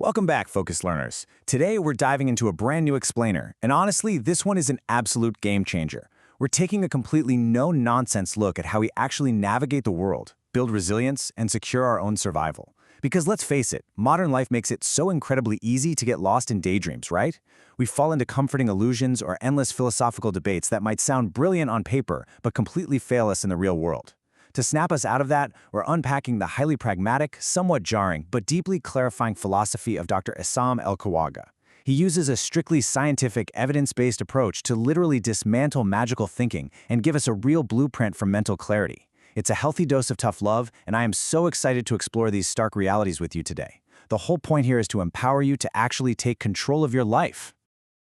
Welcome back, Focus Learners. Today, we're diving into a brand new explainer, and honestly, this one is an absolute game changer. We're taking a completely no-nonsense look at how we actually navigate the world, build resilience, and secure our own survival. Because let's face it, modern life makes it so incredibly easy to get lost in daydreams, right? We fall into comforting illusions or endless philosophical debates that might sound brilliant on paper, but completely fail us in the real world. To snap us out of that, we're unpacking the highly pragmatic, somewhat jarring, but deeply clarifying philosophy of Dr. Issam El-Khawaga. He uses a strictly scientific, evidence-based approach to literally dismantle magical thinking and give us a real blueprint for mental clarity. It's a healthy dose of tough love, and I am so excited to explore these stark realities with you today. The whole point here is to empower you to actually take control of your life.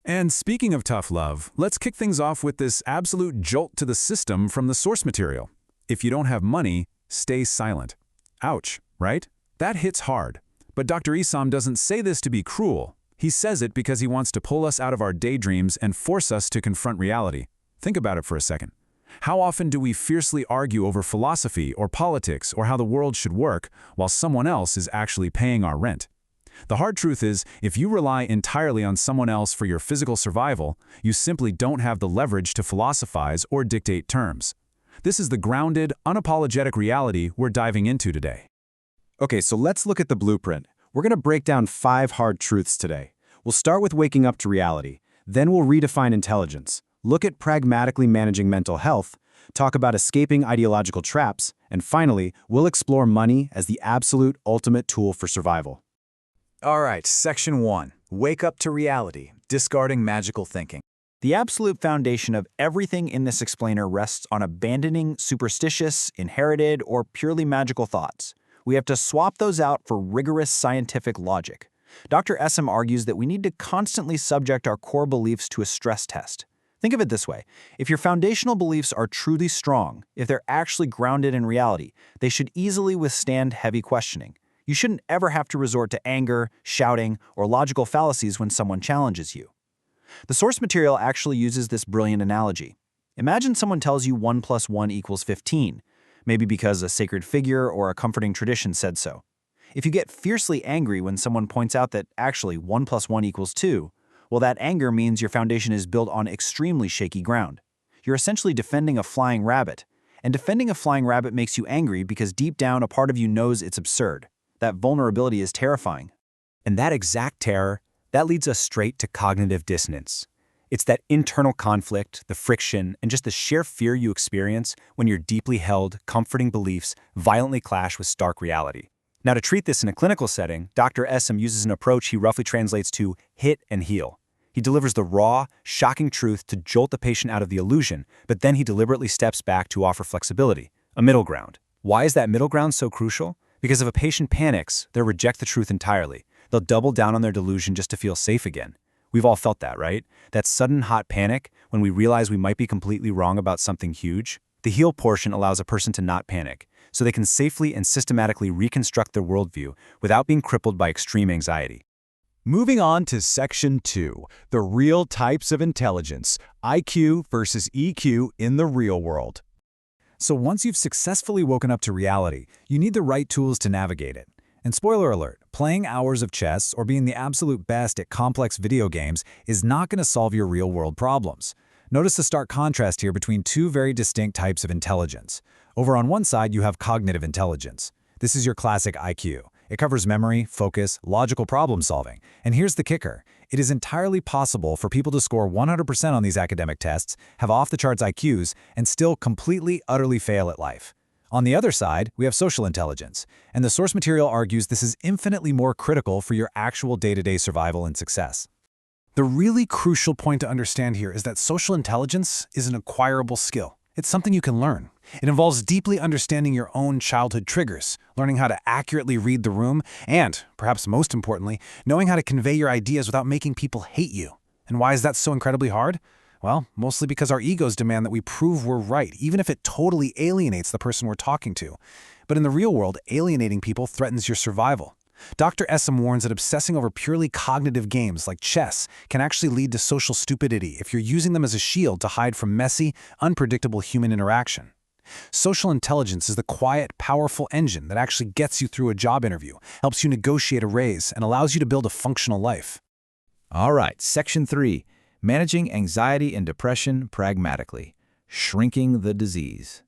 And speaking of tough love, let's kick things off with this absolute jolt to the system from the source material. If you don't have money, stay silent. Ouch, right? That hits hard. But Dr. Issam doesn't say this to be cruel. He says it because he wants to pull us out of our daydreams and force us to confront reality. Think about it for a second. How often do we fiercely argue over philosophy or politics or how the world should work while someone else is actually paying our rent? The hard truth is, if you rely entirely on someone else for your physical survival, you simply don't have the leverage to philosophize or dictate terms. This is the grounded, unapologetic reality we're diving into today. Okay, so let's look at the blueprint. We're going to break down 5 hard truths today. We'll start with waking up to reality. Then we'll redefine intelligence, look at pragmatically managing mental health, talk about escaping ideological traps, and finally, we'll explore money as the absolute ultimate tool for survival. All right, Section 1. Wake up to reality, discarding magical thinking. The absolute foundation of everything in this explainer rests on abandoning superstitious, inherited, or purely magical thoughts. We have to swap those out for rigorous scientific logic. Dr. Issam argues that we need to constantly subject our core beliefs to a stress test. Think of it this way. If your foundational beliefs are truly strong, if they're actually grounded in reality, they should easily withstand heavy questioning. You shouldn't ever have to resort to anger, shouting, or logical fallacies when someone challenges you. The source material actually uses this brilliant analogy. Imagine someone tells you 1 + 1 = 15, maybe because a sacred figure or a comforting tradition said so. If you get fiercely angry when someone points out that actually 1 + 1 = 2, well, that anger means your foundation is built on extremely shaky ground. You're essentially defending a flying rabbit. And defending a flying rabbit makes you angry because deep down a part of you knows it's absurd. That vulnerability is terrifying. And that exact terror, that leads us straight to cognitive dissonance. It's that internal conflict, the friction, and just the sheer fear you experience when your deeply held, comforting beliefs violently clash with stark reality. Now, to treat this in a clinical setting, Dr. Issam uses an approach he roughly translates to hit and heal. He delivers the raw, shocking truth to jolt the patient out of the illusion, but then he deliberately steps back to offer flexibility, a middle ground. Why is that middle ground so crucial? Because if a patient panics, they'll reject the truth entirely. They'll double down on their delusion just to feel safe again. We've all felt that, right? That sudden hot panic when we realize we might be completely wrong about something huge. The heal portion allows a person to not panic, so they can safely and systematically reconstruct their worldview without being crippled by extreme anxiety. Moving on to Section 2, the real types of intelligence, IQ versus EQ in the real world. So once you've successfully woken up to reality, you need the right tools to navigate it. And spoiler alert, playing hours of chess or being the absolute best at complex video games is not going to solve your real-world problems. Notice the stark contrast here between 2 very distinct types of intelligence. Over on one side, you have cognitive intelligence. This is your classic IQ. It covers memory, focus, logical problem solving. And here's the kicker. It is entirely possible for people to score 100% on these academic tests, have off-the-charts IQs, and still completely, utterly fail at life. On the other side, we have social intelligence, and the source material argues this is infinitely more critical for your actual day-to-day survival and success. The really crucial point to understand here is that social intelligence is an acquirable skill. It's something you can learn. It involves deeply understanding your own childhood triggers, learning how to accurately read the room, and, perhaps most importantly, knowing how to convey your ideas without making people hate you. And why is that so incredibly hard? Well, mostly because our egos demand that we prove we're right, even if it totally alienates the person we're talking to. But in the real world, alienating people threatens your survival. Dr. Issam warns that obsessing over purely cognitive games like chess can actually lead to social stupidity if you're using them as a shield to hide from messy, unpredictable human interaction. Social intelligence is the quiet, powerful engine that actually gets you through a job interview, helps you negotiate a raise, and allows you to build a functional life. All right, Section 3, Managing Anxiety and Depression Pragmatically, Shrinking the Disease.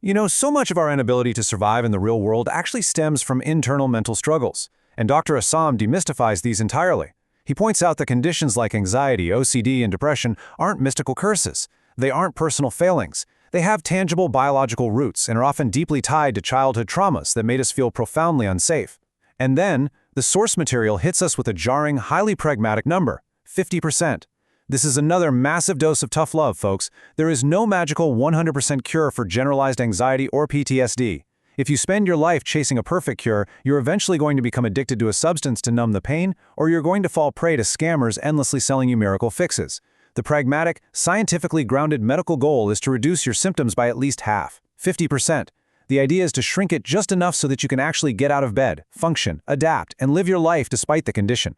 You know, so much of our inability to survive in the real world actually stems from internal mental struggles, and Dr. Assam demystifies these entirely. He points out that conditions like anxiety, OCD, and depression aren't mystical curses. They aren't personal failings. They have tangible biological roots and are often deeply tied to childhood traumas that made us feel profoundly unsafe. And then, the source material hits us with a jarring, highly pragmatic number, 50%. This is another massive dose of tough love, folks. There is no magical 100% cure for generalized anxiety or PTSD. If you spend your life chasing a perfect cure, you're eventually going to become addicted to a substance to numb the pain, or you're going to fall prey to scammers endlessly selling you miracle fixes. The pragmatic, scientifically grounded medical goal is to reduce your symptoms by at least half, 50%. The idea is to shrink it just enough so that you can actually get out of bed, function, adapt, and live your life despite the condition.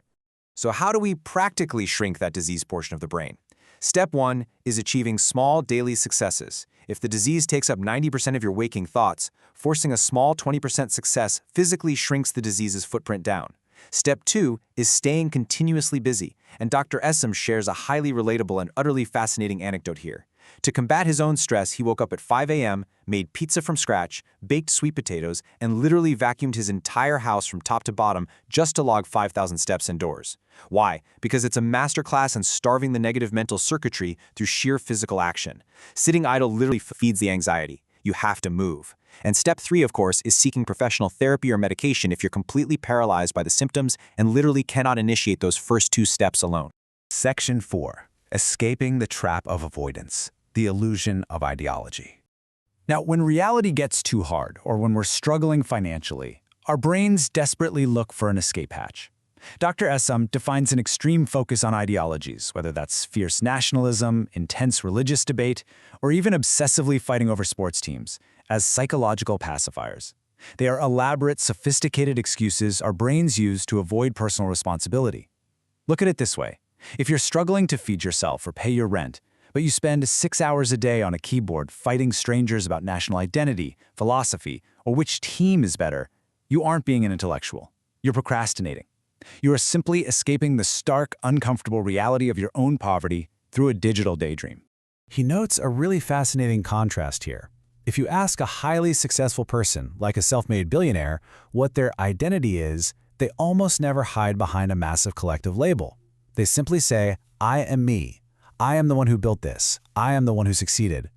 So how do we practically shrink that disease portion of the brain? Step 1 is achieving small daily successes. If the disease takes up 90% of your waking thoughts, forcing a small 20% success physically shrinks the disease's footprint down. Step 2 is staying continuously busy, and Dr. Essam shares a highly relatable and utterly fascinating anecdote here. To combat his own stress, he woke up at 5 a.m., made pizza from scratch, baked sweet potatoes, and literally vacuumed his entire house from top to bottom just to log 5,000 steps indoors. Why? Because it's a masterclass in starving the negative mental circuitry through sheer physical action. Sitting idle literally feeds the anxiety. You have to move. And step 3, of course, is seeking professional therapy or medication if you're completely paralyzed by the symptoms and literally cannot initiate those first 2 steps alone. Section 4. Escaping the trap of avoidance. The illusion of ideology. Now, when reality gets too hard, or when we're struggling financially, our brains desperately look for an escape hatch. Dr. Essam defines an extreme focus on ideologies, whether that's fierce nationalism, intense religious debate, or even obsessively fighting over sports teams, as psychological pacifiers. They are elaborate, sophisticated excuses our brains use to avoid personal responsibility. Look at it this way. If you're struggling to feed yourself or pay your rent, but you spend 6 hours a day on a keyboard fighting strangers about national identity, philosophy, or which team is better, you aren't being an intellectual. You're procrastinating. You are simply escaping the stark, uncomfortable reality of your own poverty through a digital daydream. He notes a really fascinating contrast here. If you ask a highly successful person, like a self-made billionaire, what their identity is, they almost never hide behind a massive collective label. They simply say, "I am me. I am the one who built this. I am the one who succeeded."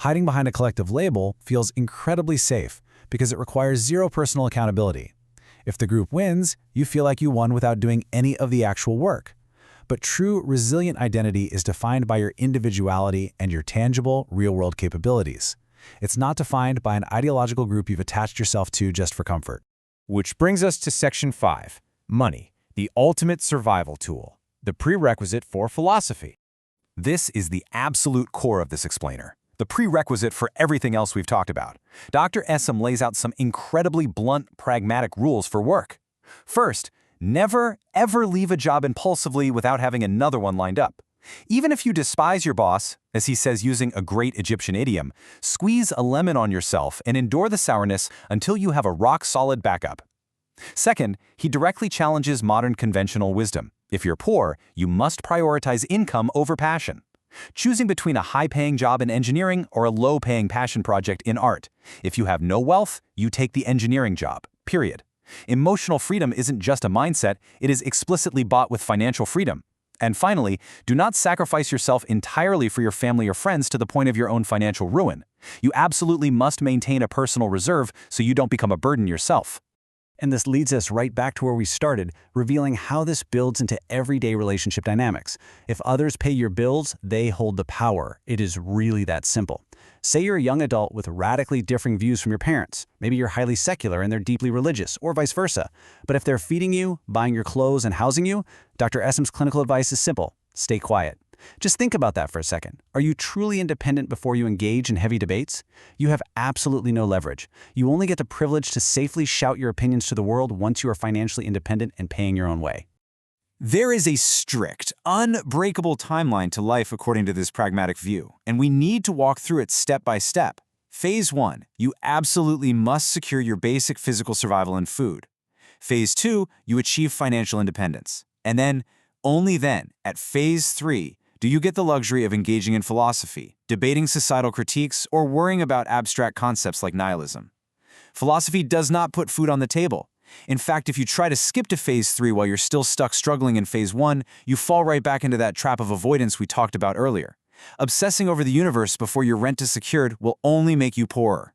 Hiding behind a collective label feels incredibly safe because it requires zero personal accountability. If the group wins, you feel like you won without doing any of the actual work. But true, resilient identity is defined by your individuality and your tangible, real-world capabilities. It's not defined by an ideological group you've attached yourself to just for comfort. Which brings us to Section 5, Money, the ultimate survival tool, the prerequisite for philosophy. This is the absolute core of this explainer, the prerequisite for everything else we've talked about. Dr. Essam lays out some incredibly blunt, pragmatic rules for work. First, never, ever leave a job impulsively without having another one lined up. Even if you despise your boss, as he says using a great Egyptian idiom, squeeze a lemon on yourself and endure the sourness until you have a rock-solid backup. Second, he directly challenges modern conventional wisdom. If you're poor, you must prioritize income over passion. Choosing between a high-paying job in engineering or a low-paying passion project in art. If you have no wealth, you take the engineering job, period. Emotional freedom isn't just a mindset, it is explicitly bought with financial freedom. And finally, do not sacrifice yourself entirely for your family or friends to the point of your own financial ruin. You absolutely must maintain a personal reserve so you don't become a burden yourself. And this leads us right back to where we started, revealing how this builds into everyday relationship dynamics. If others pay your bills, they hold the power. It is really that simple. Say you're a young adult with radically differing views from your parents. Maybe you're highly secular and they're deeply religious, or vice versa. But if they're feeding you, buying your clothes, and housing you, Dr. Essam's clinical advice is simple. Stay quiet. Just think about that for a second. Are you truly independent before you engage in heavy debates? You have absolutely no leverage. You only get the privilege to safely shout your opinions to the world once you are financially independent and paying your own way. There is a strict, unbreakable timeline to life according to this pragmatic view, and we need to walk through it step by step. Phase 1, you absolutely must secure your basic physical survival and food. Phase 2, you achieve financial independence. And then, only then, at Phase 3, do you get the luxury of engaging in philosophy, debating societal critiques, or worrying about abstract concepts like nihilism. Philosophy does not put food on the table. In fact, if you try to skip to Phase 3 while you're still stuck struggling in Phase 1, you fall right back into that trap of avoidance we talked about earlier. Obsessing over the universe before your rent is secured will only make you poorer.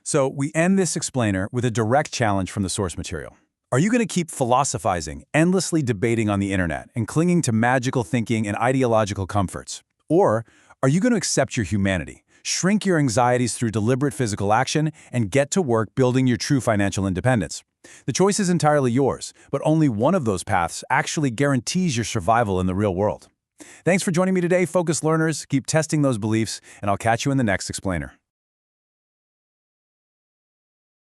So we end this explainer with a direct challenge from the source material. Are you going to keep philosophizing, endlessly debating on the internet, and clinging to magical thinking and ideological comforts? Or are you going to accept your humanity, shrink your anxieties through deliberate physical action, and get to work building your true financial independence? The choice is entirely yours, but only one of those paths actually guarantees your survival in the real world. Thanks for joining me today, Focus Learners. Keep testing those beliefs, and I'll catch you in the next explainer.